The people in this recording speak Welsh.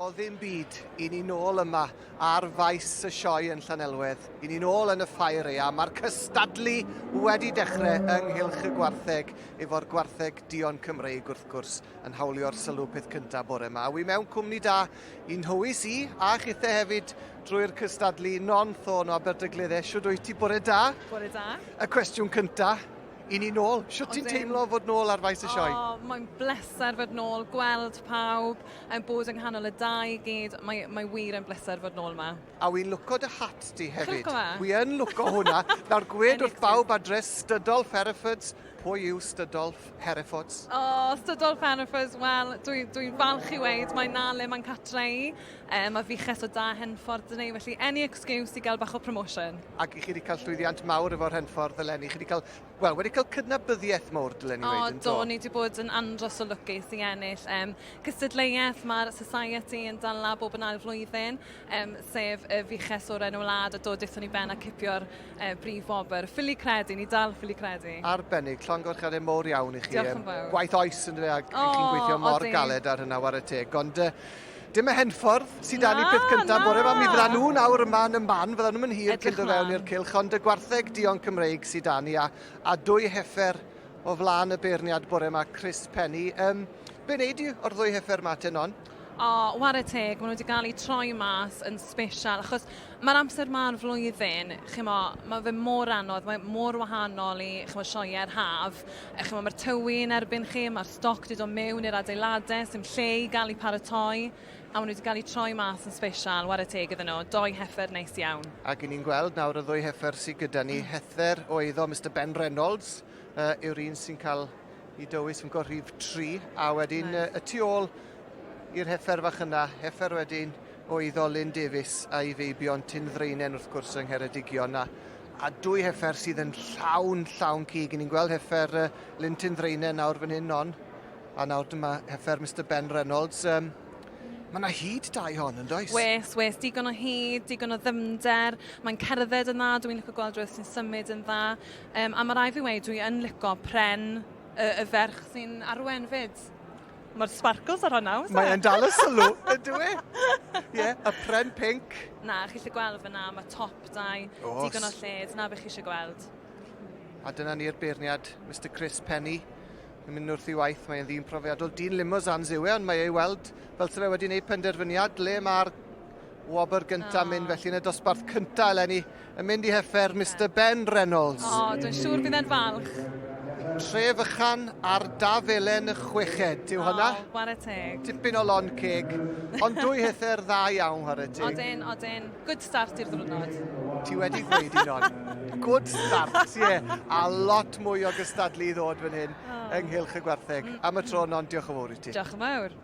O ddim byd, i ni nôl yma ar faes y sioe yn Llanelwedd. I ni nôl yn y ffair a mae'r cystadlu wedi dechrau ynghylch y gwartheg efo'r gwartheg Ddu Gymreig wrth gwrs yn hawlio'r sylw peth cyntaf bore yma. Wi mewn cwmni da i'n hywys i a chithau hefyd drwy'r cystadlu non thôn o Aberdaugleddau. Siwr wyt ti bore da? Bore da. Y cwestiwn cyntaf. I ni nôl. Siwt ti'n teimlo fod nôl ar faes y sioe? Mae'n bleser fod nôl, gweld pawb, yn bod yng nghanol y dau i gyd. Mae wir yn bleser fod nôl yma. A wi'n lwco dy hat ti hefyd. Lwco fe? Wi yn lwco hwnna. Nawr gwed wrth bawb adres Stydolf Herefords. Pwy yw Stydolf Herefords? Stydolf Herefords, wel, dwi'n falch i weid, mae'n nale, mae'n catrau. Mae fiches o da Henffordd yn ei, felly any excuse i gael bach o promotion. Ac i chi wedi cael llwyddiant mawr efo'r Henffordd eleni. Chi wedi cael cydnabyddiaeth mawr dylen i weid yn do? Do, ni wedi bod yn andros o lwcus i ennill. Cystadleuaeth, mae'r Society yn dala bob yn ail flwyddyn, sef y fiches o'r enw wlad a dod eithon ni ben a cipio'r brif wobr. Ffili credu, ni dal ffili credu. Arbennig, llongyfarchiadau mowr iawn i chi. Diolch yn fawr. Gwaith oes yn dweud, ac chi'n gweithio mor galed ar hynna war y teg. Ond dim y Henffordd sydd dan i peth cyntaf bore yma. Mi fydda nhw nawr yma yn y man, fydda nhw'n hir cyn do fewn i'r cylch, ond y gwartheg Ddu Gymreig sydd dan i a 2 heffer o flaen y beirniad bore yma, Chris Penny. Be wneud i o'r 2 heffer ma ten on? War y teg, maen nhw wedi cael eu troi mas yn special, achos mae'r amser ma'r flwyddyn, mae fe mor anodd, mae mor wahanol i sioeau'r haf. Mae'r tywyn erbyn chi, mae'r stoc wedi dod mewn i'r adeiladau, sy'n lle i gael eu paratoi, a maen nhw wedi cael eu troi mas yn special, war y teg iddyn nhw, 2 heffer neis iawn. Ac i ni'n gweld nawr y 2 heffer sydd gyda ni, Heather o eiddo Mr Ben Reynolds, yw'r un sy'n cael ei dywys yn gorrif 3, a wedyn y tu ôl i'r heffer fach yna, heffer wedyn o eiddo Lyn Davies a i feibion Tynddreinen wrth gwrs yng Ngheredigion. A 2 heffer sydd yn llawn cig. Ni'n gweld heffer Lyn Tynddreinen nawr fan hyn on, a nawr dyma heffer Mr Ben Reynolds. Mae yna hyd da i hon yn does? Wes, digon o hyd, digon o ddymder. Mae'n cerdded yn dda, dwi'n licio gweld rhywbeth sy'n symud yn dda. A mae rai fi wedi, dwi yn licio pren y ferch sy'n arwen fyd. Mae'r sparkles ar hwnna, oes e? Mae'n dal y sylw, ydw e? Ie, y pren pink. Na, chi eisiau gweld fyna, mae top dau, digon o lled, na beth chi eisiau gweld. A dyna ni'r beirniad, Mr Chris Penny. Yn mynd wrth i waith, mae'n ddyn profiadol. Dyn limosans yw e, ond mae ei weld fel sy'n wedi gwneud penderfyniad le mae'r wobr gyntaf mynd, felly yn y dosbarth cyntaf eleni, yn mynd i heffer Mr Ben Reynolds. Dwi'n siŵr bydd e'n falch. Tre fychan ar dafelen y chweched, yw hwnna? War y teg. Tipyn o lon ceg, ond 2 heffer dda iawn ar y teg. Odyn. Good start i'r ddwrnod. Ti wedi gweud un on. Good start, ie. A lot mwy o gystadlu i ddod fan hyn ynghylch y gwartheg. Am y tro non, diolch yn fawr i ti. Diolch yn fawr.